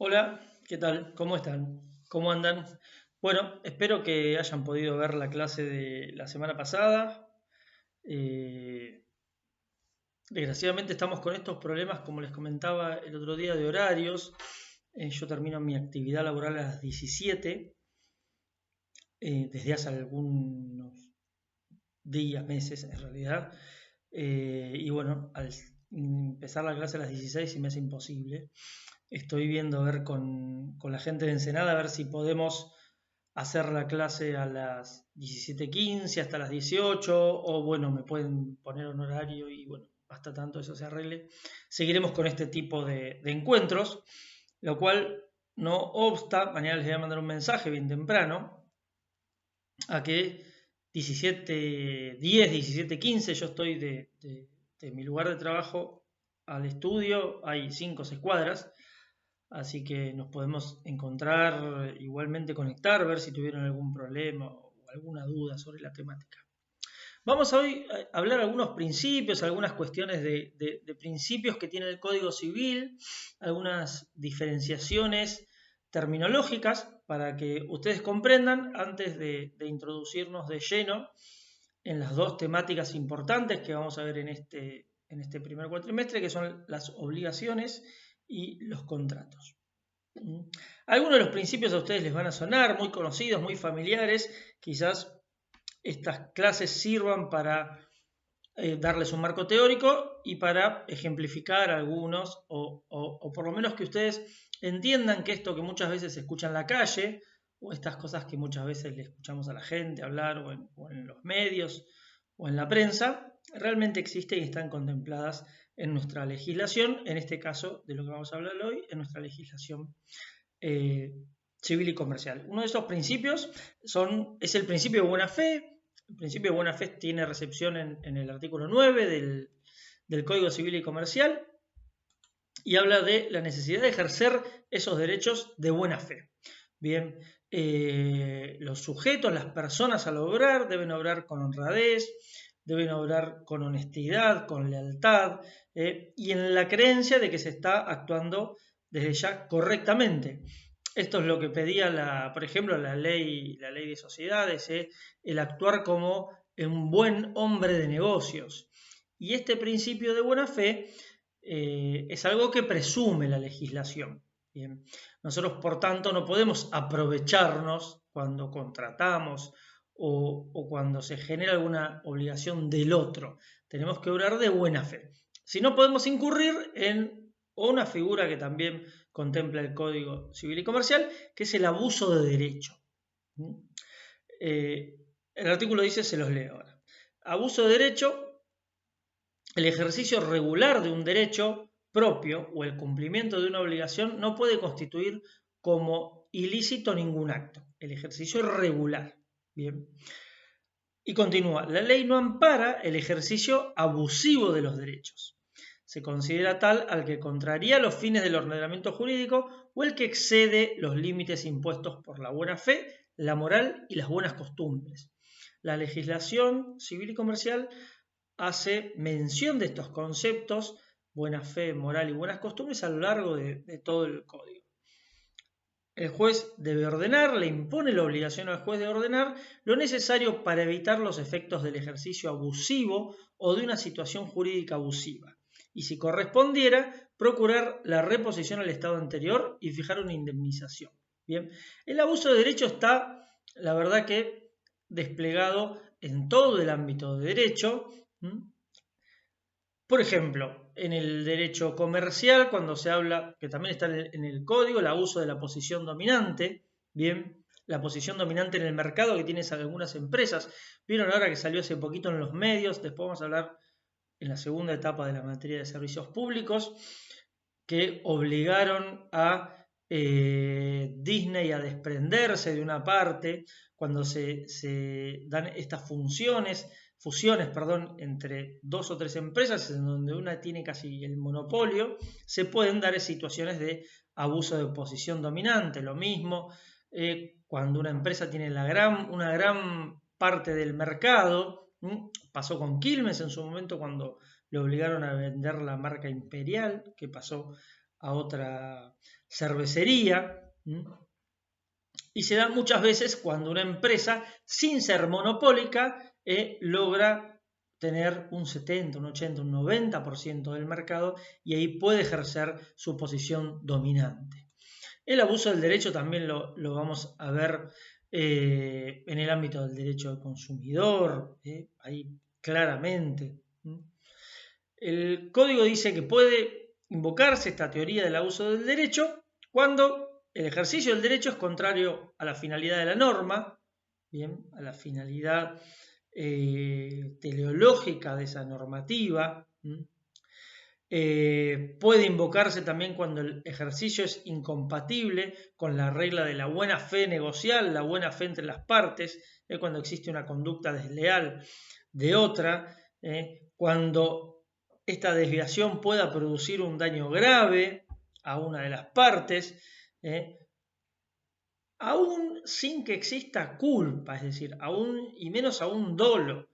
Hola, ¿qué tal? ¿Cómo están? ¿Cómo andan? Bueno, espero que hayan podido ver la clase de la semana pasada. Eh, Desgraciadamente estamos con estos problemas, como les comentaba el otro día, de horarios. Yo termino mi actividad laboral a las 17, desde hace algunos días, meses en realidad. Y bueno, al empezar la clase a las 16 se me hace imposible. Estoy viendo a ver con la gente de Ensenada a ver si podemos hacer la clase a las 17:15 hasta las 18 o bueno, me pueden poner un horario y bueno, hasta tanto eso se arregle. Seguiremos con este tipo de encuentros, lo cual no obsta, mañana les voy a mandar un mensaje bien temprano a que 17:10, 17:15 yo estoy de mi lugar de trabajo al estudio, hay 5 o 6 cuadras. Así que nos podemos encontrar, igualmente conectar, ver si tuvieron algún problema o alguna duda sobre la temática. Vamos hoy a hablar algunos principios, algunas cuestiones de principios que tiene el Código Civil, algunas diferenciaciones terminológicas para que ustedes comprendan antes de introducirnos de lleno en las dos temáticas importantes que vamos a ver en este primer cuatrimestre, que son las obligaciones y los contratos. Algunos de los principios a ustedes les van a sonar muy conocidos, muy familiares. Quizás estas clases sirvan para darles un marco teórico y para ejemplificar algunos, o por lo menos que ustedes entiendan que esto que muchas veces se escucha en la calle, o estas cosas que muchas veces le escuchamos a la gente hablar, o en los medios, o en la prensa, realmente existen y están contempladas en nuestra legislación, en este caso de lo que vamos a hablar hoy, en nuestra legislación eh, civil y comercial. Uno de esos principios es el principio de buena fe. El principio de buena fe tiene recepción en el artículo 9 del Código Civil y Comercial y habla de la necesidad de ejercer esos derechos de buena fe. Bien, los sujetos, las personas al obrar, deben obrar con honradez, deben obrar con honestidad, con lealtad y en la creencia de que se está actuando desde ya correctamente. Esto es lo que pedía, por ejemplo, la ley de sociedades, el actuar como un buen hombre de negocios. Y este principio de buena fe es algo que presume la legislación. Bien. Nosotros, por tanto, no podemos aprovecharnos cuando contratamos o cuando se genera alguna obligación del otro. Tenemos que obrar de buena fe. Si no, podemos incurrir en una figura que también contempla el Código Civil y Comercial, que es el abuso de derecho. El artículo dice, se los leo ahora. Abuso de derecho: el ejercicio regular de un derecho propio o el cumplimiento de una obligación no puede constituir como ilícito ningún acto. El ejercicio es regular. Bien. Y continúa, la ley no ampara el ejercicio abusivo de los derechos. Se considera tal al que contraría los fines del ordenamiento jurídico o el que excede los límites impuestos por la buena fe, la moral y las buenas costumbres. La legislación civil y comercial hace mención de estos conceptos, buena fe, moral y buenas costumbres, a lo largo de todo el código. El juez debe ordenar, le impone la obligación al juez de ordenar lo necesario para evitar los efectos del ejercicio abusivo o de una situación jurídica abusiva. Y si correspondiera, procurar la reposición al estado anterior y fijar una indemnización. Bien, el abuso de derecho está, la verdad que, desplegado en todo el ámbito de derecho. Por ejemplo, en el derecho comercial, cuando se habla, que también está en el código, el abuso de la posición dominante, bien, la posición dominante en el mercado que tienen algunas empresas. Vieron ahora que salió hace poquito en los medios, después vamos a hablar en la segunda etapa de la materia de servicios públicos, que obligaron a Disney a desprenderse de una parte cuando se dan estas fusiones, perdón, entre dos o tres empresas, en donde una tiene casi el monopolio, se pueden dar situaciones de abuso de posición dominante. Lo mismo cuando una empresa tiene una gran parte del mercado. Pasó con Quilmes en su momento cuando le obligaron a vender la marca Imperial, que pasó a otra cervecería. Y se da muchas veces cuando una empresa, sin ser monopólica, logra tener un 70, un 80, un 90% del mercado y ahí puede ejercer su posición dominante. El abuso del derecho también lo vamos a ver en el ámbito del derecho del consumidor, ahí claramente. El código dice que puede invocarse esta teoría del abuso del derecho cuando el ejercicio del derecho es contrario a la finalidad de la norma, bien, a la finalidad teleológica de esa normativa. Puede invocarse también cuando el ejercicio es incompatible con la regla de la buena fe negocial, la buena fe entre las partes, cuando existe una conducta desleal de otra, cuando esta desviación pueda producir un daño grave a una de las partes, aún sin que exista culpa, es decir, aún y menos aún dolo.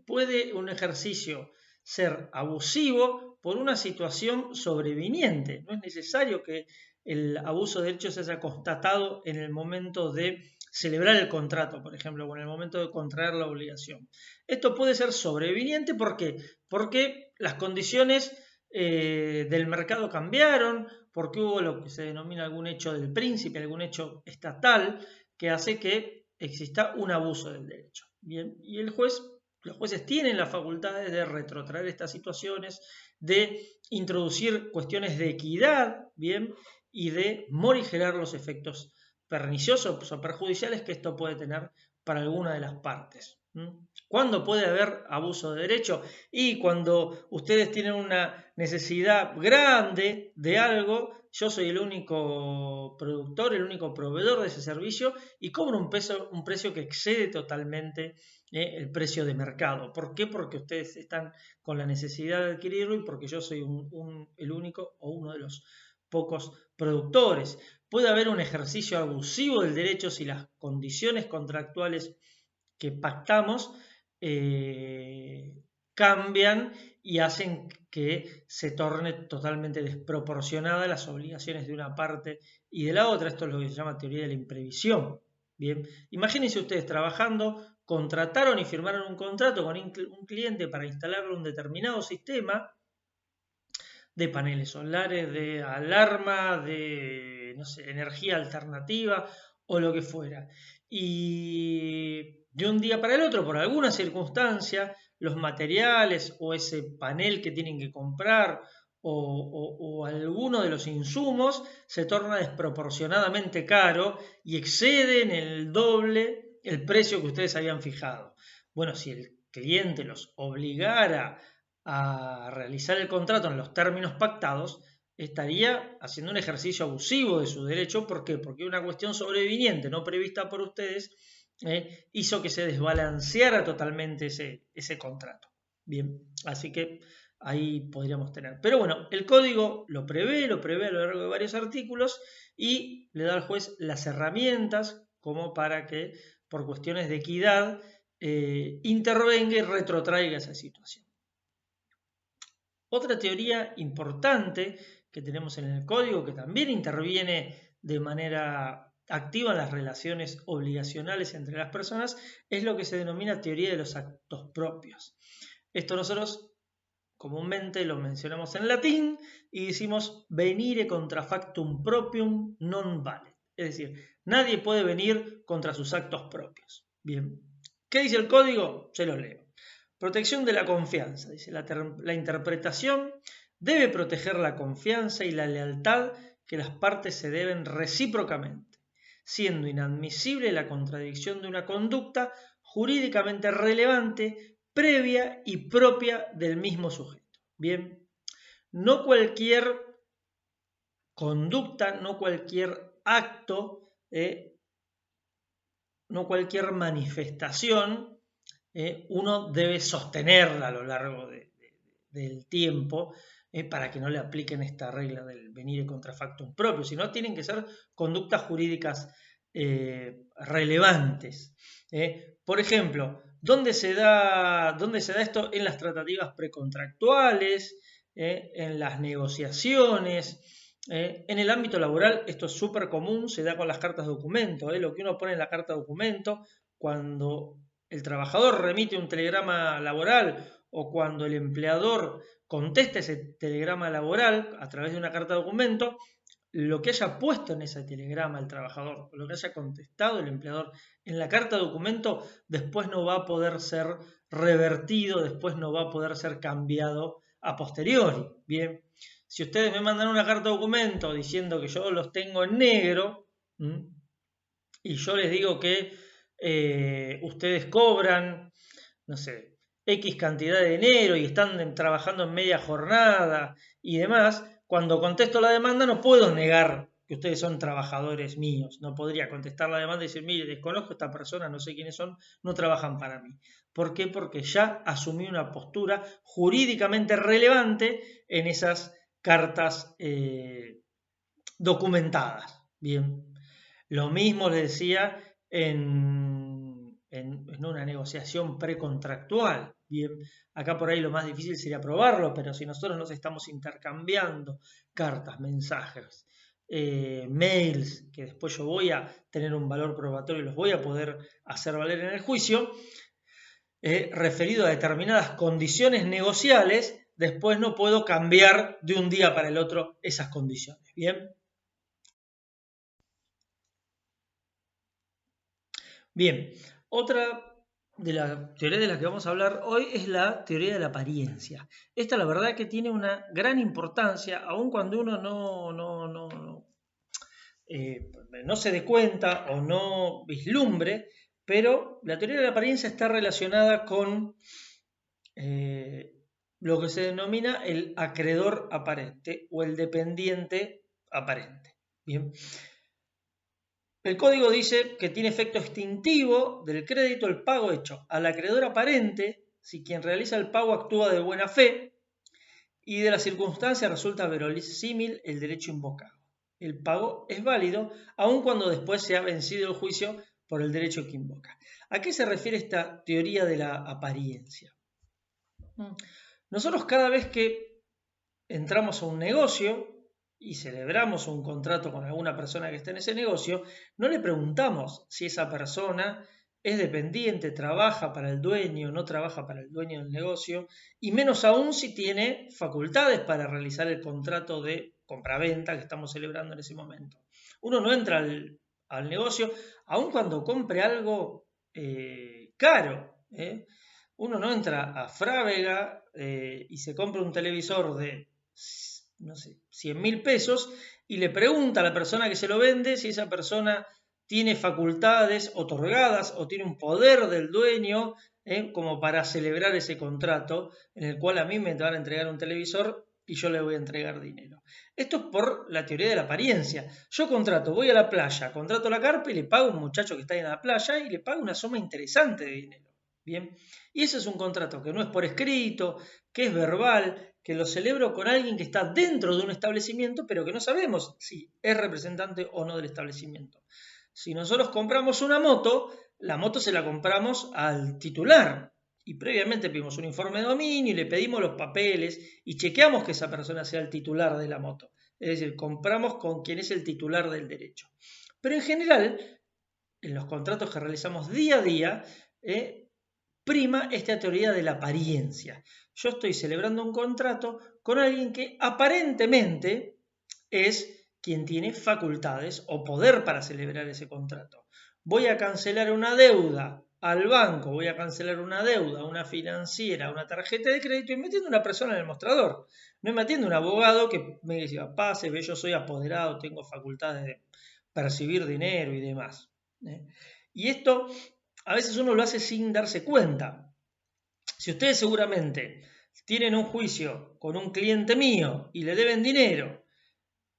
Puede un ejercicio ser abusivo por una situación sobreviniente. No es necesario que el abuso de derechos se haya constatado en el momento de celebrar el contrato, por ejemplo, o en el momento de contraer la obligación. Esto puede ser sobreviniente, ¿por qué? Porque las condiciones del mercado cambiaron, porque hubo lo que se denomina algún hecho del príncipe, algún hecho estatal, que hace que exista un abuso del derecho. Bien, y los jueces tienen las facultades de retrotraer estas situaciones, de introducir cuestiones de equidad, bien, y de morigerar los efectos perniciosos o perjudiciales que esto puede tener para alguna de las partes. ¿Cuándo puede haber abuso de derecho? Y cuando ustedes tienen una necesidad grande de algo, yo soy el único productor, el único proveedor de ese servicio y cobro un precio que excede totalmente el precio de mercado. ¿Por qué? Porque ustedes están con la necesidad de adquirirlo y porque yo soy el único o uno de los pocos productores. Puede haber un ejercicio abusivo del derecho si las condiciones contractuales que pactamos cambian y hacen que se torne totalmente desproporcionada las obligaciones de una parte y de la otra. Esto es lo que se llama teoría de la imprevisión. Bien, imagínense ustedes trabajando, contrataron y firmaron un contrato con un cliente para instalarle un determinado sistema de paneles solares, de alarma, de no sé, energía alternativa o lo que fuera. Y de un día para el otro, por alguna circunstancia, los materiales o ese panel que tienen que comprar o alguno de los insumos se torna desproporcionadamente caro y exceden el doble el precio que ustedes habían fijado. Bueno, si el cliente los obligara a realizar el contrato en los términos pactados, estaría haciendo un ejercicio abusivo de su derecho. ¿Por qué? Porque una cuestión sobreviniente no prevista por ustedes hizo que se desbalanceara totalmente ese contrato. Bien, así que ahí podríamos tener. Pero bueno, el código lo prevé a lo largo de varios artículos y le da al juez las herramientas como para que por cuestiones de equidad intervenga y retrotraiga esa situación. Otra teoría importante que tenemos en el código, que también interviene de manera activa en las relaciones obligacionales entre las personas, es lo que se denomina teoría de los actos propios. Esto nosotros comúnmente lo mencionamos en latín y decimos venire contra factum proprium non vale. Es decir, nadie puede venir contra sus actos propios. Bien, ¿qué dice el código? Se lo leo. Protección de la confianza. Dice, la interpretación debe proteger la confianza y la lealtad que las partes se deben recíprocamente, siendo inadmisible la contradicción de una conducta jurídicamente relevante, previa y propia del mismo sujeto. Bien, no cualquier conducta, no cualquier acto, no cualquier manifestación uno debe sostenerla a lo largo del tiempo para que no le apliquen esta regla del venire contra factum propio, sino tienen que ser conductas jurídicas relevantes. Por ejemplo, ¿dónde se da esto? En las tratativas precontractuales, en las negociaciones, En el ámbito laboral esto es súper común, se da con las cartas de documento. Lo que uno pone en la carta de documento cuando el trabajador remite un telegrama laboral o cuando el empleador contesta ese telegrama laboral a través de una carta de documento, lo que haya puesto en ese telegrama el trabajador, lo que haya contestado el empleador en la carta de documento, después no va a poder ser revertido, después no va a poder ser cambiado a posteriori. Bien. Si ustedes me mandan una carta de documento diciendo que yo los tengo en negro, y yo les digo que ustedes cobran, no sé, X cantidad de dinero y están trabajando en media jornada y demás, cuando contesto la demanda no puedo negar que ustedes son trabajadores míos. No podría contestar la demanda y decir, mire, desconozco a esta persona, no sé quiénes son, no trabajan para mí. ¿Por qué? Porque ya asumí una postura jurídicamente relevante en esas cartas documentadas. Bien. Lo mismo le decía en una negociación precontractual. Bien, acá por ahí lo más difícil sería probarlo, pero si nosotros nos estamos intercambiando cartas, mensajes, mails, que después yo voy a tener un valor probatorio y los voy a poder hacer valer en el juicio, referido a determinadas condiciones negociales, después no puedo cambiar de un día para el otro esas condiciones. Bien. Bien, otra de las teorías de las que vamos a hablar hoy es la teoría de la apariencia. Esta la verdad que tiene una gran importancia, aun cuando uno no se dé cuenta o no vislumbre, pero la teoría de la apariencia está relacionada con lo que se denomina el acreedor aparente o el dependiente aparente. Bien. El código dice que tiene efecto extintivo del crédito el pago hecho al acreedor aparente si quien realiza el pago actúa de buena fe y de la circunstancia resulta verosímil el derecho invocado. El pago es válido aun cuando después se ha vencido el juicio por el derecho que invoca. ¿A qué se refiere esta teoría de la apariencia? Nosotros cada vez que entramos a un negocio y celebramos un contrato con alguna persona que está en ese negocio, no le preguntamos si esa persona es dependiente, trabaja para el dueño, no trabaja para el dueño del negocio, y menos aún si tiene facultades para realizar el contrato de compraventa que estamos celebrando en ese momento. Uno no entra al negocio, aun cuando compre algo caro. Uno no entra a Frávega y se compra un televisor de, no sé, 100.000 pesos y le pregunta a la persona que se lo vende si esa persona tiene facultades otorgadas o tiene un poder del dueño como para celebrar ese contrato en el cual a mí me van a entregar un televisor y yo le voy a entregar dinero. Esto es por la teoría de la apariencia. Yo contrato, voy a la playa, contrato la carpa y le pago a un muchacho que está en la playa y le pago una suma interesante de dinero. Bien, y ese es un contrato que no es por escrito, que es verbal, que lo celebro con alguien que está dentro de un establecimiento, pero que no sabemos si es representante o no del establecimiento. Si nosotros compramos una moto, la moto se la compramos al titular y previamente pedimos un informe de dominio y le pedimos los papeles y chequeamos que esa persona sea el titular de la moto. Es decir, compramos con quien es el titular del derecho. Pero en general, en los contratos que realizamos día a día, prima esta teoría de la apariencia. Yo estoy celebrando un contrato con alguien que aparentemente es quien tiene facultades o poder para celebrar ese contrato. Voy a cancelar una deuda al banco, voy a cancelar una deuda, una financiera, una tarjeta de crédito y metiendo una persona en el mostrador. No me atiende un abogado que me diga, pase, yo soy apoderado, tengo facultades de percibir dinero y demás. Y esto a veces uno lo hace sin darse cuenta. Si ustedes seguramente tienen un juicio con un cliente mío y le deben dinero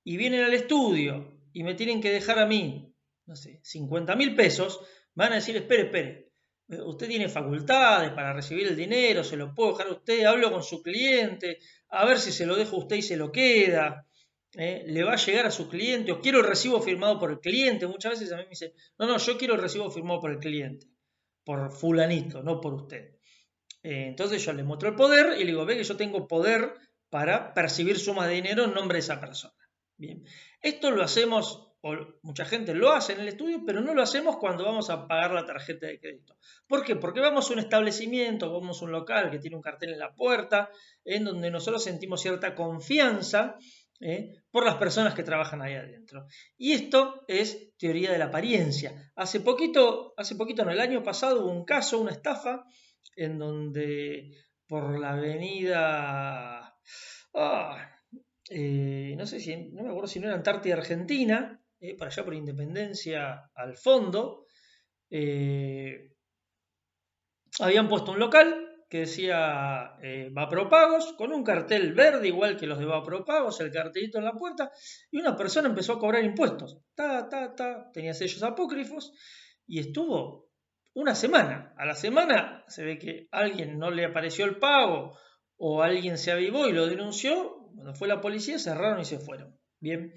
y vienen al estudio y me tienen que dejar a mí, no sé, 50.000 pesos, van a decir, espere, usted tiene facultades para recibir el dinero, se lo puedo dejar a usted, hablo con su cliente, a ver si se lo dejo a usted y se lo queda. Le va a llegar a su cliente o quiero el recibo firmado por el cliente. Muchas veces a mí me dicen, no, yo quiero el recibo firmado por el cliente, por fulanito, no por usted. Entonces yo le muestro el poder y le digo, ve que yo tengo poder para percibir sumas de dinero en nombre de esa persona. Bien, esto lo hacemos, o mucha gente lo hace en el estudio, pero no lo hacemos cuando vamos a pagar la tarjeta de crédito. ¿Por qué? Porque vamos a un establecimiento, vamos a un local que tiene un cartel en la puerta, en donde nosotros sentimos cierta confianza por las personas que trabajan ahí adentro. Y esto es teoría de la apariencia. Hace poquito, no, el año pasado hubo un caso, una estafa, en donde por la avenida... no sé si, no me acuerdo si no era Antártida Argentina, por allá por Independencia al fondo, habían puesto un local que decía Vapropagos, con un cartel verde igual que los de Vapropagos, el cartelito en la puerta, y una persona empezó a cobrar impuestos. Tenía sellos apócrifos y estuvo una semana. A la semana se ve que a alguien no le apareció el pago o alguien se avivó y lo denunció. Cuando fue la policía cerraron y se fueron. Bien,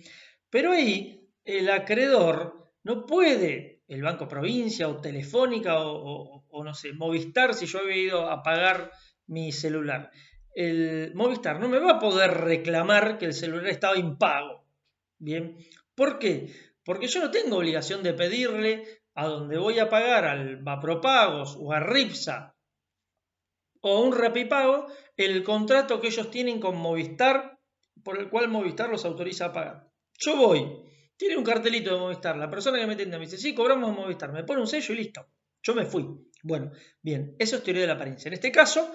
pero ahí el acreedor no puede, el Banco Provincia o Telefónica o no sé, Movistar, si yo había ido a pagar mi celular. El Movistar no me va a poder reclamar que el celular estaba impago. Bien, ¿por qué? Porque yo no tengo obligación de pedirle a donde voy a pagar, al Vapropagos o a Ripsa o a un Rapipago, el contrato que ellos tienen con Movistar, por el cual Movistar los autoriza a pagar. Yo voy, tiene un cartelito de Movistar, la persona que me atiende me dice, sí, cobramos Movistar, me pone un sello y listo, yo me fui. Bueno, bien, eso es teoría de la apariencia. En este caso,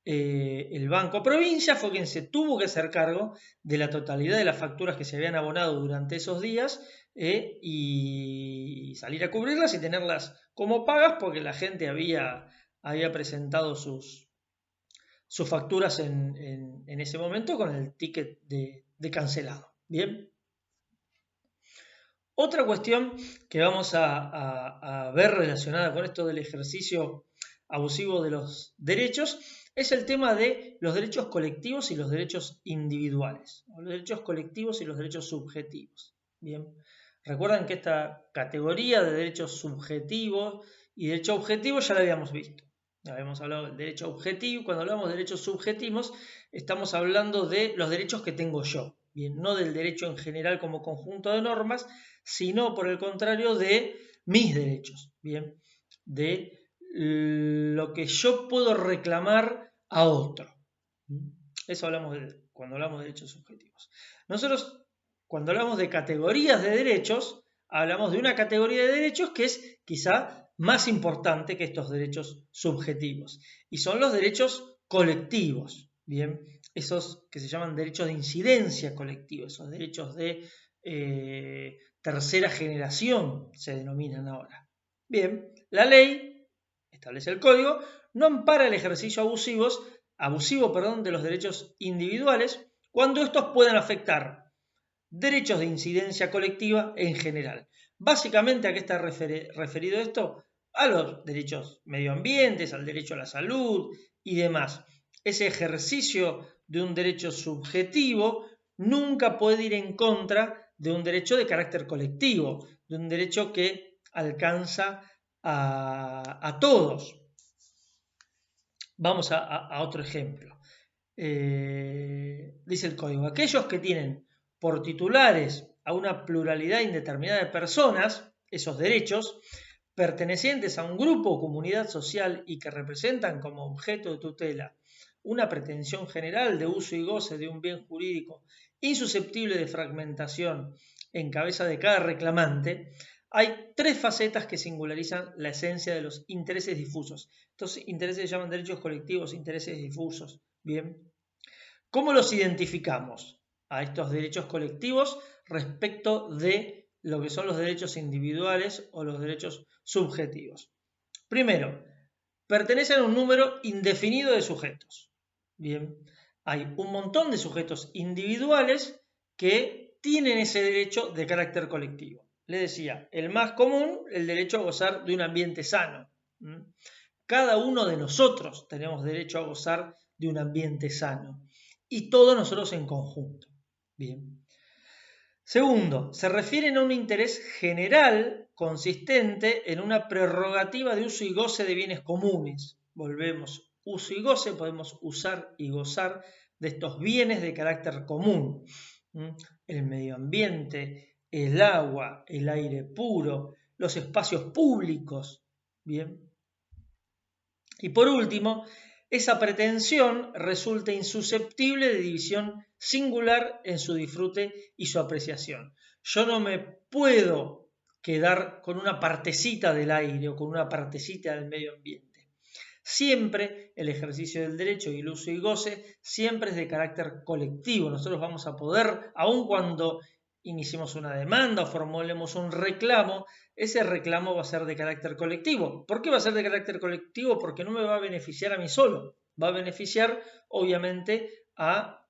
el Banco Provincia fue quien se tuvo que hacer cargo de la totalidad de las facturas que se habían abonado durante esos días y salir a cubrirlas y tenerlas como pagas porque la gente había presentado sus facturas en ese momento con el ticket de cancelado. Bien. Otra cuestión que vamos a ver relacionada con esto del ejercicio abusivo de los derechos es el tema de los derechos colectivos y los derechos individuales, o los derechos colectivos y los derechos subjetivos. Bien, recuerdan que esta categoría de derechos subjetivos y derechos objetivos ya la habíamos visto. Ya habíamos hablado del derecho objetivo. Cuando hablamos de derechos subjetivos, estamos hablando de los derechos que tengo yo. Bien, no del derecho en general como conjunto de normas, sino por el contrario de mis derechos, bien, de lo que yo puedo reclamar a otro. Eso hablamos cuando hablamos de derechos subjetivos. Nosotros, cuando hablamos de categorías de derechos, hablamos de una categoría de derechos que es quizá más importante que estos derechos subjetivos, y son los derechos colectivos, bien, esos que se llaman derechos de incidencia colectiva, esos derechos de tercera generación se denominan ahora. Bien, la ley establece el código, no ampara el ejercicio abusivo de los derechos individuales cuando estos puedan afectar derechos de incidencia colectiva en general. Básicamente, ¿a qué está referido esto? A los derechos medioambientales, al derecho a la salud y demás. Ese ejercicio de un derecho subjetivo nunca puede ir en contra de un derecho de carácter colectivo, de un derecho que alcanza a todos. Vamos a otro ejemplo. Dice el código, aquellos que tienen por titulares a una pluralidad indeterminada de personas, esos derechos, pertenecientes a un grupo o comunidad social y que representan como objeto de tutela una pretensión general de uso y goce de un bien jurídico insusceptible de fragmentación en cabeza de cada reclamante, hay tres facetas que singularizan la esencia de los intereses difusos. Estos intereses se llaman derechos colectivos, intereses difusos. Bien, ¿cómo los identificamos a estos derechos colectivos respecto de lo que son los derechos individuales o los derechos subjetivos? Primero, pertenecen a un número indefinido de sujetos. Bien, hay un montón de sujetos individuales que tienen ese derecho de carácter colectivo. Les decía, el más común, el derecho a gozar de un ambiente sano. Cada uno de nosotros tenemos derecho a gozar de un ambiente sano. Y todos nosotros en conjunto. Bien. Segundo, se refieren a un interés general consistente en una prerrogativa de uso y goce de bienes comunes. Volvemos, uso y goce, podemos usar y gozar de estos bienes de carácter común. el medio ambiente, el agua, el aire puro, los espacios públicos. Bien. Y por último, esa pretensión resulta insusceptible de división singular en su disfrute y su apreciación. Yo no me puedo quedar con una partecita del aire o con una partecita del medio ambiente. Siempre el ejercicio del derecho y el uso y goce siempre es de carácter colectivo. Nosotros vamos a poder, aun cuando iniciemos una demanda o formulemos un reclamo, ese reclamo va a ser de carácter colectivo. ¿Por qué va a ser de carácter colectivo? Porque no me va a beneficiar a mí solo, va a beneficiar obviamente a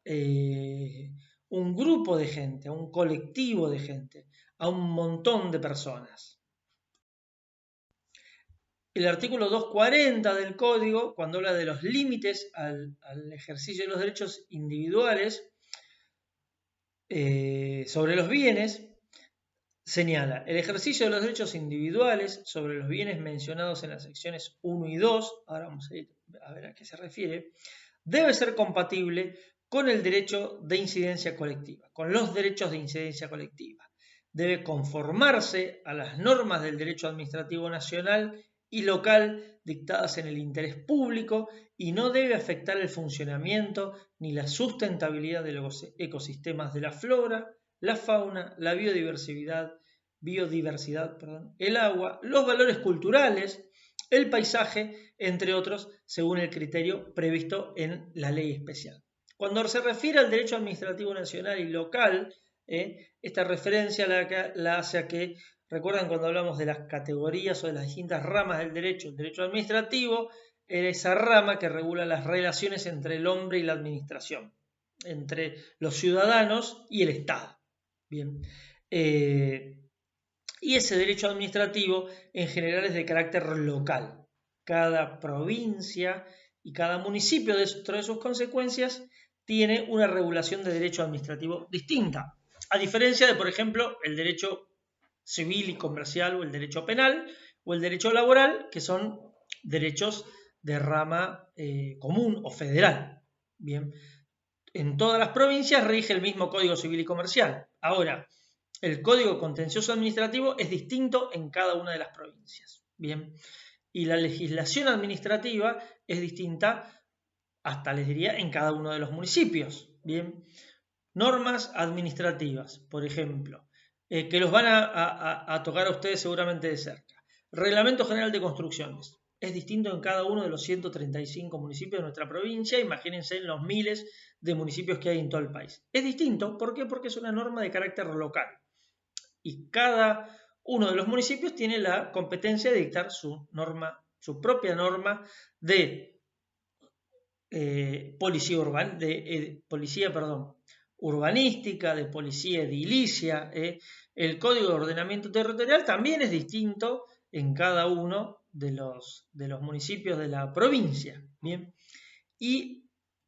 un grupo de gente, a un colectivo de gente, a un montón de personas. El artículo 240 del Código, cuando habla de los límites al ejercicio de los derechos individuales sobre los bienes, señala: el ejercicio de los derechos individuales sobre los bienes mencionados en las secciones 1 y 2, ahora vamos a ir a ver a qué se refiere, debe ser compatible con el derecho de incidencia colectiva, con los derechos de incidencia colectiva. Debe conformarse a las normas del derecho administrativo nacional y local dictadas en el interés público y no debe afectar el funcionamiento ni la sustentabilidad de los ecosistemas de la flora, la fauna, la biodiversidad, el agua, los valores culturales, el paisaje, entre otros, según el criterio previsto en la ley especial. Cuando se refiere al derecho administrativo nacional y local, esta referencia la hace a que, recuerdan cuando hablamos de las categorías o de las distintas ramas del derecho, el derecho administrativo era esa rama que regula las relaciones entre el hombre y la administración, entre los ciudadanos y el Estado. Bien. Y ese derecho administrativo en general es de carácter local. Cada provincia y cada municipio dentro de sus consecuencias tiene una regulación de derecho administrativo distinta, a diferencia de, por ejemplo, el derecho civil y comercial o el derecho penal o el derecho laboral, que son derechos de rama común o federal. Bien, en todas las provincias rige el mismo Código Civil y Comercial. Ahora, el Código Contencioso Administrativo es distinto en cada una de las provincias. Bien, y la legislación administrativa es distinta, hasta les diría, en cada uno de los municipios. Bien, normas administrativas, por ejemplo, que los van a tocar a ustedes seguramente de cerca. Reglamento General de Construcciones. Es distinto en cada uno de los 135 municipios de nuestra provincia. Imagínense en los miles de municipios que hay en todo el país. Es distinto, ¿por qué? Porque es una norma de carácter local. Y cada uno de los municipios tiene la competencia de dictar su propia norma de policía urbanística, de policía edilicia. El Código de Ordenamiento Territorial también es distinto en cada uno de los municipios de la provincia. Bien. Y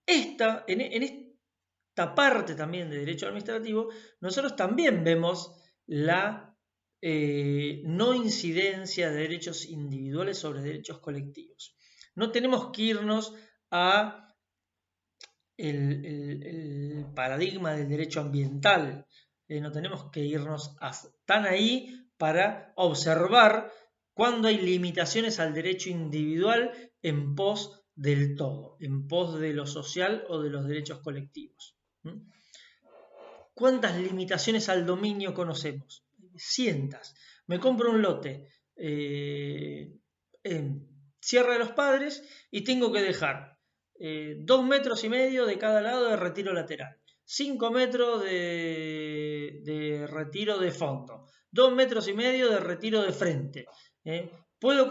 en esta parte también de derecho administrativo, nosotros también vemos la no incidencia de derechos individuales sobre derechos colectivos. No tenemos que irnos a el paradigma del derecho ambiental, no tenemos que irnos tan ahí para observar cuando hay limitaciones al derecho individual en pos del todo, en pos de lo social o de los derechos colectivos. ¿Cuántas limitaciones al dominio conocemos? Cientos. Me compro un lote en Sierra de los Padres y tengo que dejar 2,5 metros de cada lado de retiro lateral, 5 metros de retiro de fondo, 2,5 metros de retiro de frente. Puedo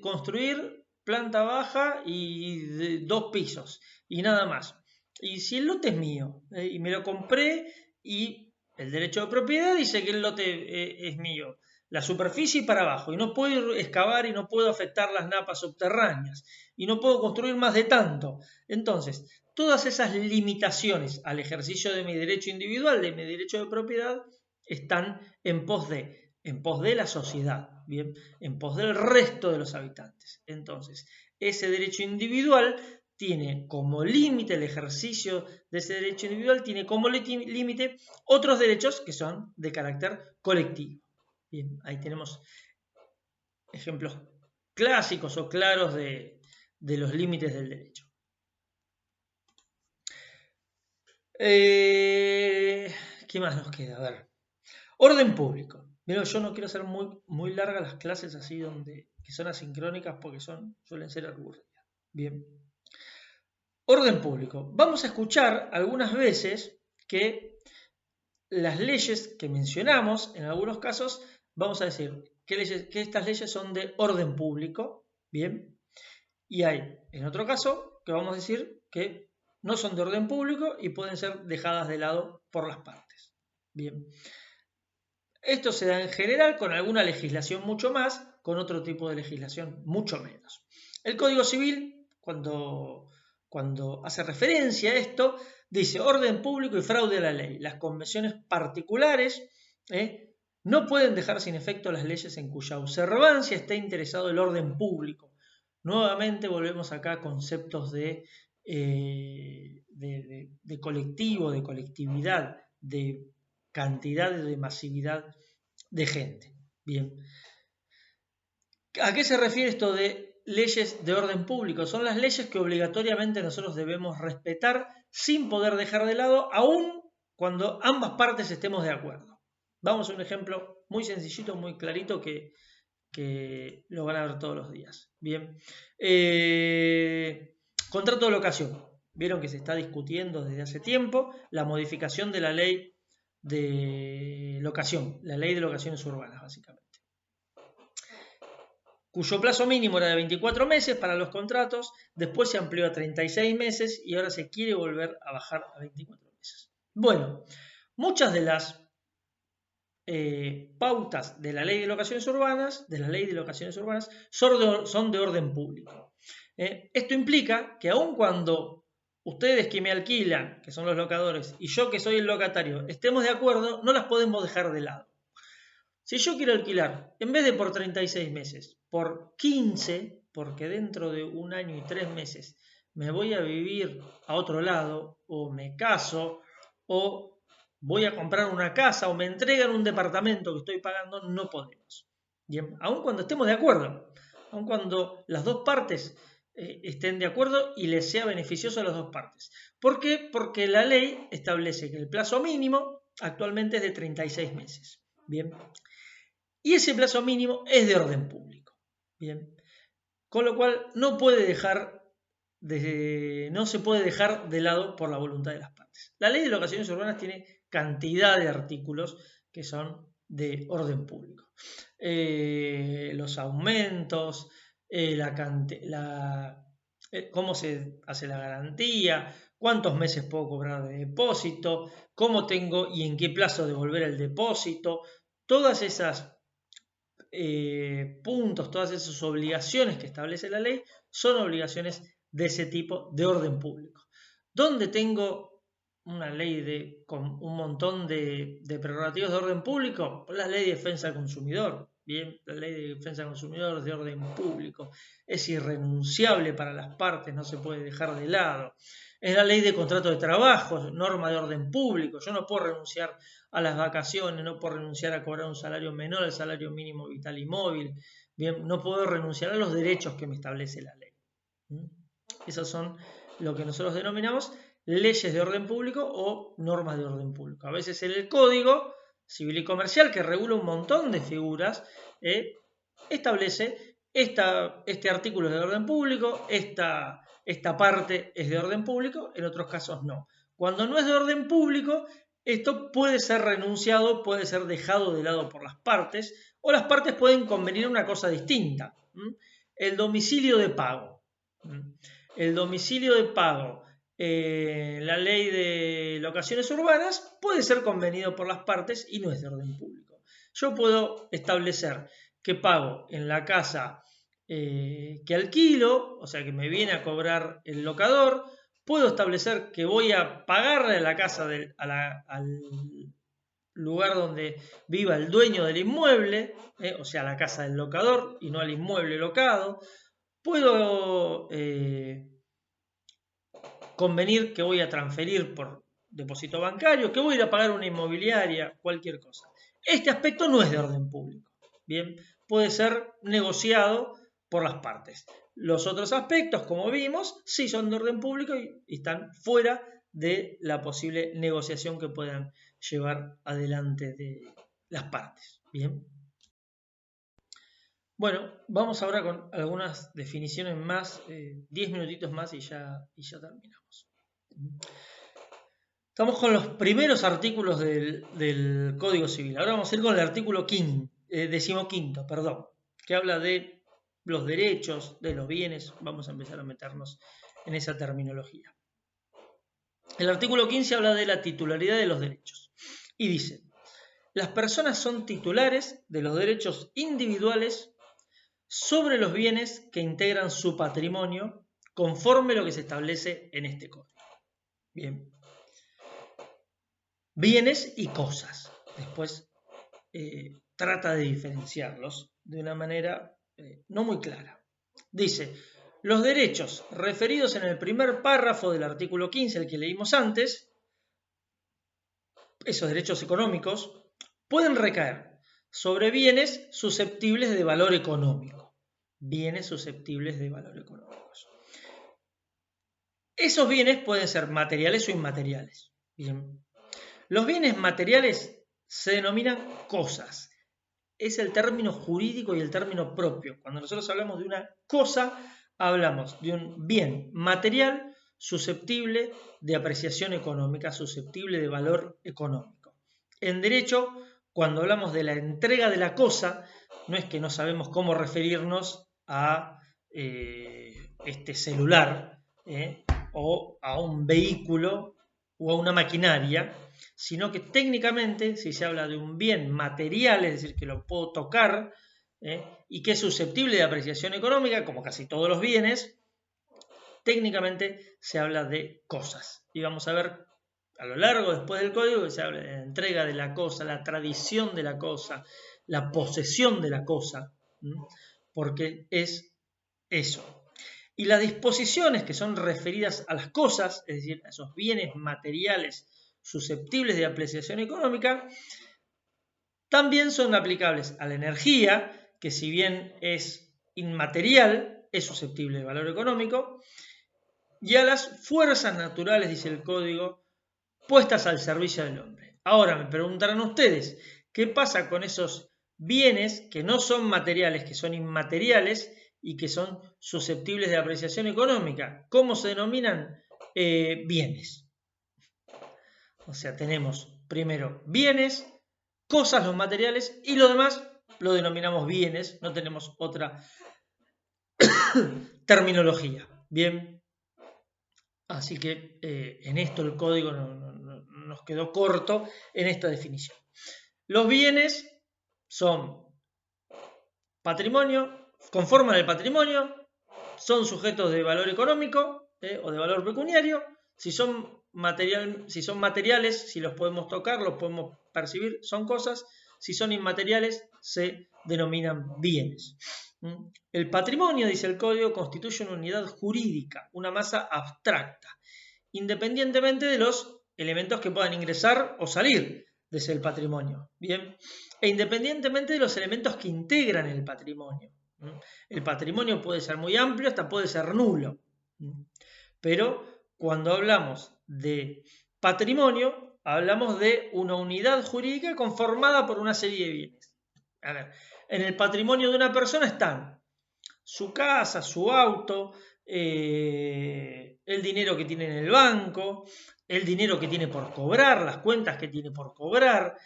construir planta baja y 2 pisos y nada más. Y si el lote es mío y me lo compré y el derecho de propiedad dice que el lote es mío, la superficie para abajo, y no puedo excavar y no puedo afectar las napas subterráneas y no puedo construir más de tanto. Entonces, todas esas limitaciones al ejercicio de mi derecho individual, de mi derecho de propiedad, están en pos de la sociedad, ¿bien? En pos del resto de los habitantes. Entonces, ese derecho individual tiene como límite el ejercicio de ese derecho individual, tiene como límite otros derechos que son de carácter colectivo. Bien, ahí tenemos ejemplos clásicos o claros de los límites del derecho. ¿Qué más nos queda? A ver. Orden público. Mira, yo no quiero hacer muy largas las clases así que son asincrónicas porque suelen ser aburridas. Bien. Orden público. Vamos a escuchar algunas veces que las leyes que mencionamos, en algunos casos, vamos a decir que estas leyes son de orden público. Bien. Y hay, en otro caso, que vamos a decir que no son de orden público y pueden ser dejadas de lado por las partes. Bien. Esto se da en general con alguna legislación mucho más, con otro tipo de legislación mucho menos. El Código Civil, cuando hace referencia a esto, dice orden público y fraude a la ley. Las convenciones particulares no pueden dejar sin efecto las leyes en cuya observancia esté interesado el orden público. Nuevamente volvemos acá a conceptos de colectivo, de colectividad, de cantidad, de masividad de gente. Bien. ¿A qué se refiere esto de leyes de orden público? Son las leyes que obligatoriamente nosotros debemos respetar sin poder dejar de lado, aun cuando ambas partes estemos de acuerdo. Vamos a un ejemplo muy sencillito, muy clarito que lo van a ver todos los días. Bien. Contrato de locación. Vieron que se está discutiendo desde hace tiempo la modificación de la ley de locación, la ley de locaciones urbanas, básicamente, cuyo plazo mínimo era de 24 meses para los contratos, después se amplió a 36 meses y ahora se quiere volver a bajar a 24 meses. Bueno, muchas de las pautas de la ley de locaciones urbanas, son de orden público. Esto implica que aun cuando ustedes que me alquilan, que son los locadores, y yo que soy el locatario, estemos de acuerdo, no las podemos dejar de lado. Si yo quiero alquilar, en vez de por 36 meses, por 15, porque dentro de 1 año y 3 meses me voy a vivir a otro lado, o me caso, o voy a comprar una casa, o me entregan un departamento que estoy pagando, no podemos. Bien, aun cuando estemos de acuerdo, aun cuando las dos partes estén de acuerdo y les sea beneficioso a las dos partes. ¿Por qué? Porque la ley establece que el plazo mínimo actualmente es de 36 meses. Bien. Y ese plazo mínimo es de orden público. Bien. Con lo cual no se puede dejar de lado por la voluntad de las partes. La ley de locaciones urbanas tiene cantidad de artículos que son de orden público. Los aumentos, cómo se hace la garantía, cuántos meses puedo cobrar de depósito, cómo tengo y en qué plazo devolver el depósito, todas esas puntos, todas esas obligaciones que establece la ley son obligaciones de ese tipo de orden público. ¿Dónde tengo una ley con un montón de prerrogativas de orden público? La ley de defensa del consumidor. Bien, la ley de defensa del consumidor es de orden público, es irrenunciable para las partes, no se puede dejar de lado. Es la ley de contrato de trabajo, norma de orden público. Yo no puedo renunciar a las vacaciones, no puedo renunciar a cobrar un salario menor al salario mínimo vital y móvil. Bien, no puedo renunciar a los derechos que me establece la ley. Esas son lo que nosotros denominamos leyes de orden público o normas de orden público. A veces en el Código Civil y Comercial, que regula un montón de figuras, establece este artículo es de orden público, esta parte es de orden público, en otros casos no. Cuando no es de orden público, esto puede ser renunciado, puede ser dejado de lado por las partes, o las partes pueden convenir una cosa distinta. El domicilio de pago. El domicilio de pago, la ley de locaciones urbanas, puede ser convenido por las partes y no es de orden público. Yo puedo establecer que pago en la casa que alquilo, o sea que me viene a cobrar el locador. Puedo establecer que voy a pagarle a la casa al lugar donde viva el dueño del inmueble, o sea, la casa del locador y no al inmueble locado. Puedo convenir que voy a transferir por depósito bancario, que voy a ir a pagar una inmobiliaria, cualquier cosa. Este aspecto no es de orden público. Bien, puede ser negociado por las partes. Los otros aspectos, como vimos, sí son de orden público y están fuera de la posible negociación que puedan llevar adelante de las partes. Bien. Bueno, vamos ahora con algunas definiciones más, 10 minutitos más y ya terminamos. Estamos con los primeros artículos del Código Civil. Ahora vamos a ir con el artículo 15, que habla de los derechos, de los bienes. Vamos a empezar a meternos en esa terminología. El artículo 15 habla de la titularidad de los derechos y dice: las personas son titulares de los derechos individuales sobre los bienes que integran su patrimonio conforme lo que se establece en este código. Bien. Bienes y cosas. Después trata de diferenciarlos de una manera no muy clara. Dice: los derechos referidos en el primer párrafo del artículo 15, el que leímos antes, esos derechos económicos, pueden recaer sobre bienes susceptibles de valor económico. Bienes susceptibles de valor económico. Esos bienes pueden ser materiales o inmateriales. Bien. Los bienes materiales se denominan cosas. Es el término jurídico y el término propio. Cuando nosotros hablamos de una cosa, hablamos de un bien material susceptible de apreciación económica, susceptible de valor económico. En derecho, cuando hablamos de la entrega de la cosa, no es que no sabemos cómo referirnos a este celular o a un vehículo o a una maquinaria, sino que técnicamente, si se habla de un bien material, es decir, que lo puedo tocar y que es susceptible de apreciación económica, como casi todos los bienes, técnicamente se habla de cosas. Y vamos a ver a lo largo después del código que se habla de la entrega de la cosa, la tradición de la cosa, la posesión de la cosa, porque es eso. Y las disposiciones que son referidas a las cosas, es decir, a esos bienes materiales susceptibles de apreciación económica, también son aplicables a la energía, que si bien es inmaterial, es susceptible de valor económico, y a las fuerzas naturales, dice el código, puestas al servicio del hombre. Ahora me preguntarán ustedes, ¿qué pasa con esos bienes que no son materiales, que son inmateriales y que son susceptibles de apreciación económica? ¿Cómo se denominan? Bienes. O sea, tenemos primero bienes, cosas, los materiales, y lo demás lo denominamos bienes, no tenemos otra terminología. Bien, así que en esto el código nos quedó corto en esta definición. Los bienes son patrimonio, conforman el patrimonio, son sujetos de valor económico o de valor pecuniario. Si son materiales, si los podemos tocar, los podemos percibir, son cosas. Si son inmateriales, se denominan bienes. El patrimonio, dice el código, constituye una unidad jurídica, una masa abstracta, independientemente de los elementos que puedan ingresar o salir desde el patrimonio. Bien, e independientemente de los elementos que integran el patrimonio. El patrimonio puede ser muy amplio, hasta puede ser nulo. Pero cuando hablamos de patrimonio, hablamos de una unidad jurídica conformada por una serie de bienes. A ver, en el patrimonio de una persona están su casa, su auto, el dinero que tiene en el banco, el dinero que tiene por cobrar, las cuentas que tiene por cobrar,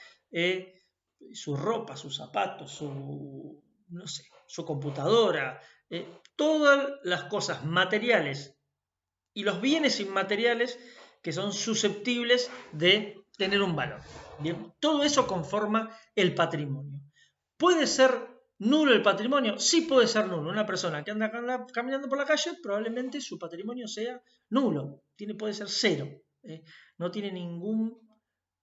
su ropa, sus zapatos, su computadora, todas las cosas materiales y los bienes inmateriales que son susceptibles de tener un valor. Bien, todo eso conforma el patrimonio. ¿Puede ser nulo el patrimonio? Sí puede ser nulo. Una persona que anda caminando por la calle, probablemente su patrimonio sea nulo. Puede ser cero. No tiene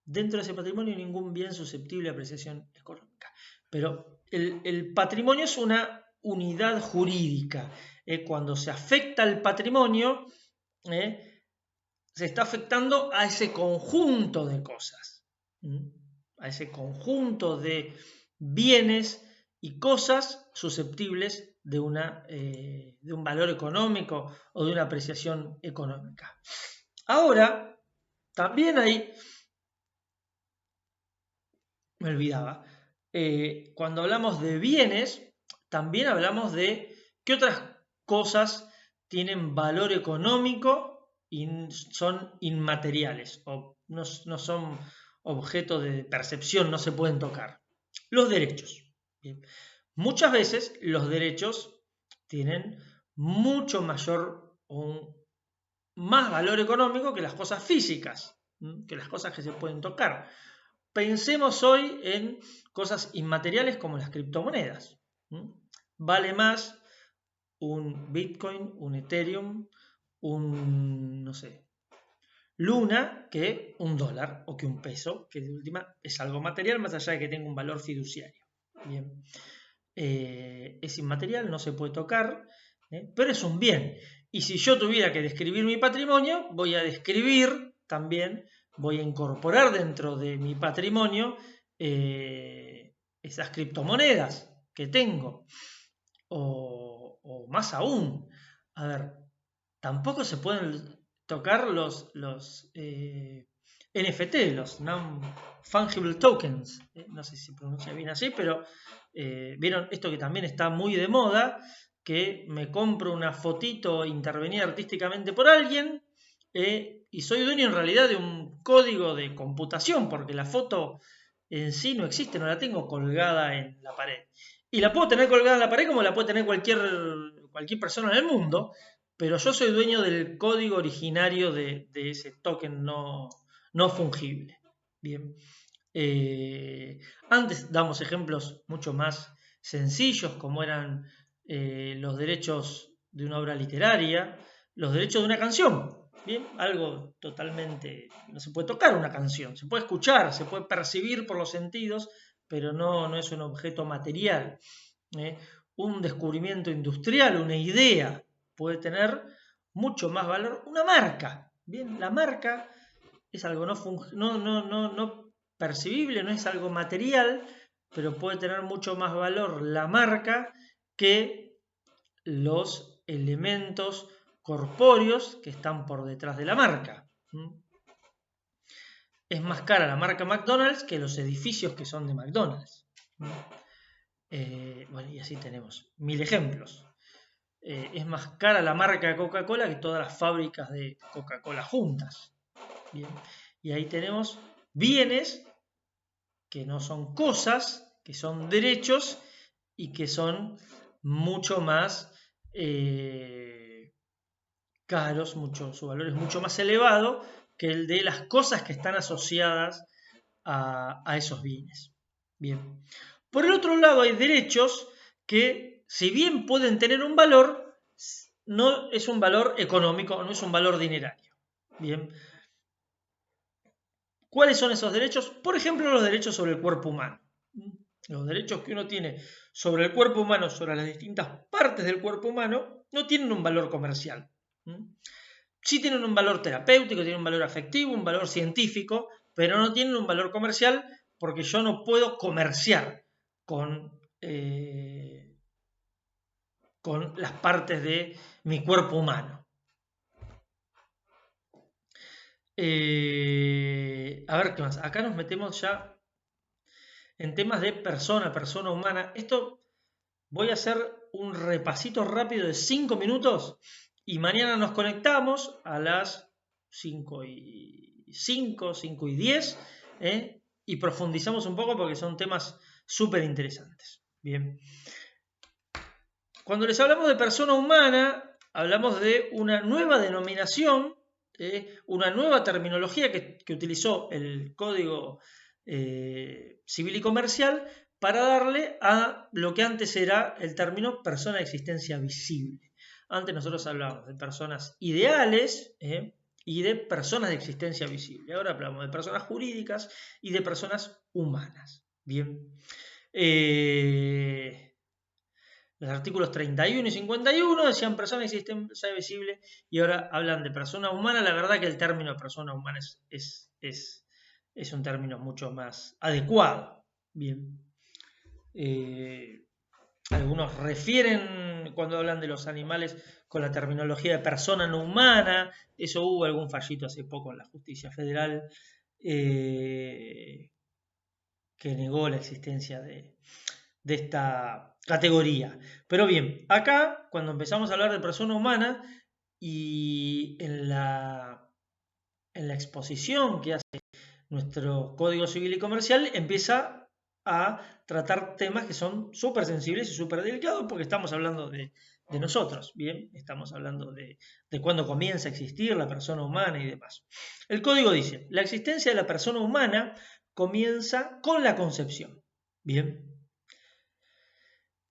dentro de ese patrimonio ningún bien susceptible de apreciación económica. Pero el patrimonio es una unidad jurídica. Cuando se afecta el patrimonio, se está afectando a ese conjunto de cosas, a ese conjunto de bienes y cosas susceptibles de un valor económico o de una apreciación económica. Ahora, también hay, me olvidaba, cuando hablamos de bienes, también hablamos de qué otras cosas tienen valor económico y son inmateriales o no son objeto de percepción, no se pueden tocar. Los derechos. Bien. Muchas veces los derechos tienen mucho mayor o más valor económico que las cosas físicas, que las cosas que se pueden tocar. Pensemos hoy en cosas inmateriales como las criptomonedas. Vale más un Bitcoin, un Ethereum, un, no sé, Luna que un dólar o que un peso, que de última es algo material más allá de que tenga un valor fiduciario. Bien. Es inmaterial, no se puede tocar, pero es un bien. Y si yo tuviera que describir mi patrimonio, voy a describir también, voy a incorporar dentro de mi patrimonio esas criptomonedas que tengo. O más aún, a ver, tampoco se pueden tocar los NFT, los Non-Fungible Tokens. No sé si se pronuncia bien así, pero vieron esto que también está muy de moda, que me compro una fotito intervenida artísticamente por alguien y soy dueño en realidad de un código de computación, porque la foto en sí no existe, no la tengo colgada en la pared. Y la puedo tener colgada en la pared como la puede tener cualquier persona en el mundo, pero yo soy dueño del código originario de ese token no fungible. Bien. Antes damos ejemplos mucho más sencillos, como eran los derechos de una obra literaria, los derechos de una canción. Bien, algo totalmente, no se puede tocar una canción, se puede escuchar, se puede percibir por los sentidos, pero no es un objeto material. Un descubrimiento industrial, una idea, puede tener mucho más valor. Una marca, bien, la marca es algo no percibible, no es algo material, pero puede tener mucho más valor la marca que los elementos corpóreos que están por detrás de la marca. Es más cara la marca McDonald's que los edificios que son de McDonald's. Bueno, y así tenemos 1000 ejemplos. Es más cara la marca de Coca-Cola que todas las fábricas de Coca-Cola juntas. Bien. Y ahí tenemos bienes que no son cosas, que son derechos y que son mucho más caros, su valor es mucho más elevado que el de las cosas que están asociadas a esos bienes. Bien. Por el otro lado hay derechos que, si bien pueden tener un valor, no es un valor económico, no es un valor dinerario. Bien. ¿Cuáles son esos derechos? Por ejemplo, los derechos sobre el cuerpo humano. Los derechos que uno tiene sobre el cuerpo humano, sobre las distintas partes del cuerpo humano, no tienen un valor comercial. Sí tienen un valor terapéutico, tienen un valor afectivo, un valor científico, pero no tienen un valor comercial porque yo no puedo comerciar con las partes de mi cuerpo humano. A ver qué más. Acá nos metemos ya en temas de persona humana. Esto voy a hacer un repasito rápido de 5 minutos y mañana nos conectamos a las 5:05, 5:10 y profundizamos un poco porque son temas súper interesantes. Bien. Cuando les hablamos de persona humana, hablamos de una nueva denominación, una nueva terminología que utilizó el Código Civil y Comercial para darle a lo que antes era el término persona de existencia visible. Antes nosotros hablábamos de personas ideales y de personas de existencia visible. Ahora hablamos de personas jurídicas y de personas humanas. Bien. Los artículos 31 y 51 decían persona existencia visible y ahora hablan de persona humana. La verdad que el término persona humana es un término mucho más adecuado. Bien. Algunos refieren cuando hablan de los animales con la terminología de persona no humana. Eso hubo algún fallito hace poco en la justicia federal que negó la existencia de esta categoría. Pero bien, acá cuando empezamos a hablar de persona humana y en la exposición que hace nuestro Código Civil y Comercial empieza a tratar temas que son súper sensibles y súper delicados porque estamos hablando de nosotros, ¿bien? Estamos hablando de cuándo comienza a existir la persona humana y demás. El código dice, la existencia de la persona humana comienza con la concepción, ¿bien?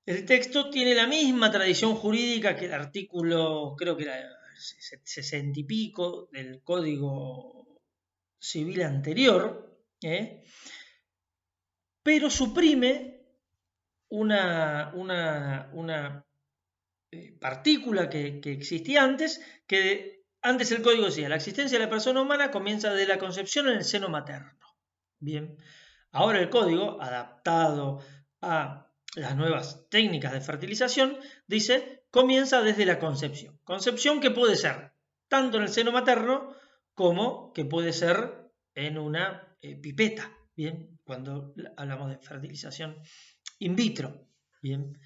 El texto tiene la misma tradición jurídica que el artículo, creo que era 60 y pico del Código Civil anterior, pero suprime una partícula que existía antes, que antes el código decía, la existencia de la persona humana comienza desde la concepción en el seno materno. Bien, ahora el código, adaptado a las nuevas técnicas de fertilización, dice, comienza desde la concepción. Concepción que puede ser tanto en el seno materno como que puede ser en una pipeta, bien, cuando hablamos de fertilización in vitro, bien.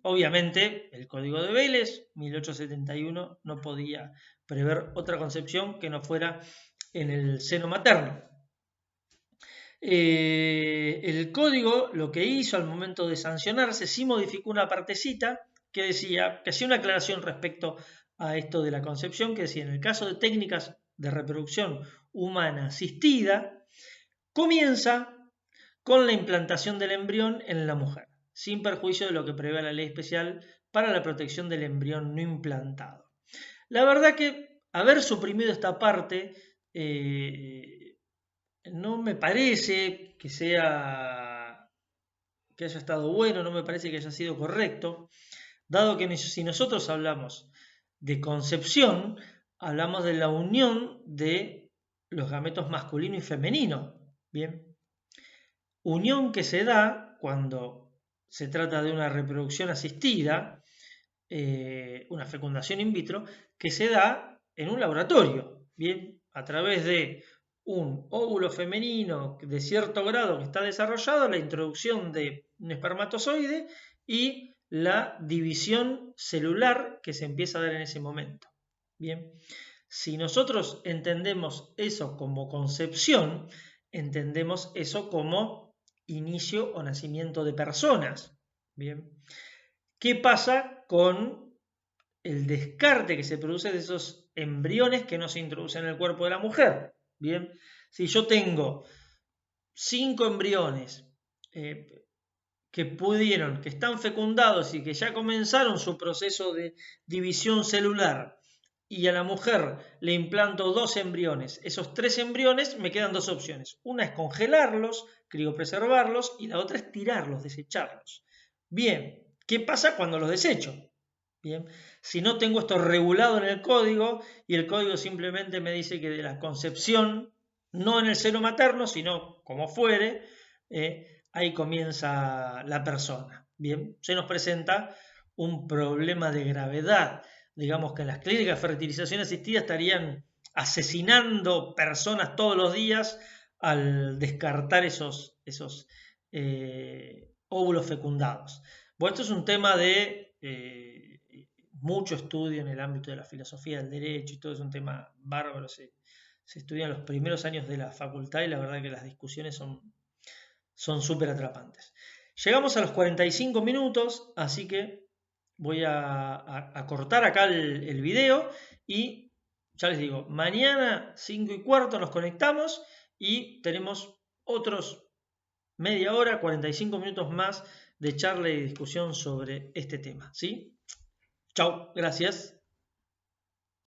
Obviamente el código de Vélez 1871 no podía prever otra concepción que no fuera en el seno materno. El código lo que hizo al momento de sancionarse sí modificó una partecita que decía, que hacía una aclaración respecto a esto de la concepción, que decía, en el caso de técnicas de reproducción humana asistida, comienza con la implantación del embrión en la mujer, sin perjuicio de lo que prevé la ley especial para la protección del embrión no implantado. La verdad que haber suprimido esta parte no me parece que haya estado bueno, no me parece que haya sido correcto, dado que si nosotros hablamos de concepción, hablamos de la unión de los gametos masculino y femenino, ¿bien? Unión que se da cuando se trata de una reproducción asistida, una fecundación in vitro, que se da en un laboratorio, ¿bien? A través de un óvulo femenino de cierto grado que está desarrollado, la introducción de un espermatozoide y la división celular que se empieza a dar en ese momento. Bien, si nosotros entendemos eso como concepción, entendemos eso como inicio o nacimiento de personas. Bien, ¿qué pasa con el descarte que se produce de esos embriones que no se introducen en el cuerpo de la mujer? Bien, si yo tengo 5 embriones que están fecundados y que ya comenzaron su proceso de división celular y a la mujer le implanto 2 embriones, esos 3 embriones me quedan 2 opciones. Una es congelarlos, criopreservarlos y la otra es tirarlos, desecharlos. Bien, ¿qué pasa cuando los desecho? Bien, si no tengo esto regulado en el código y el código simplemente me dice que de la concepción, no en el seno materno, sino como fuere, ahí comienza la persona. Bien, se nos presenta un problema de gravedad. Digamos que en las clínicas de fertilización asistida estarían asesinando personas todos los días al descartar esos óvulos fecundados. Bueno, esto es un tema de mucho estudio en el ámbito de la filosofía del derecho y todo es un tema bárbaro. Se estudia en los primeros años de la facultad y la verdad que las discusiones son súper atrapantes. Llegamos a los 45 minutos, así que voy a cortar acá el video y ya les digo, mañana 5:15 nos conectamos y tenemos otros media hora, 45 minutos más de charla y discusión sobre este tema, ¿sí? Chao, gracias.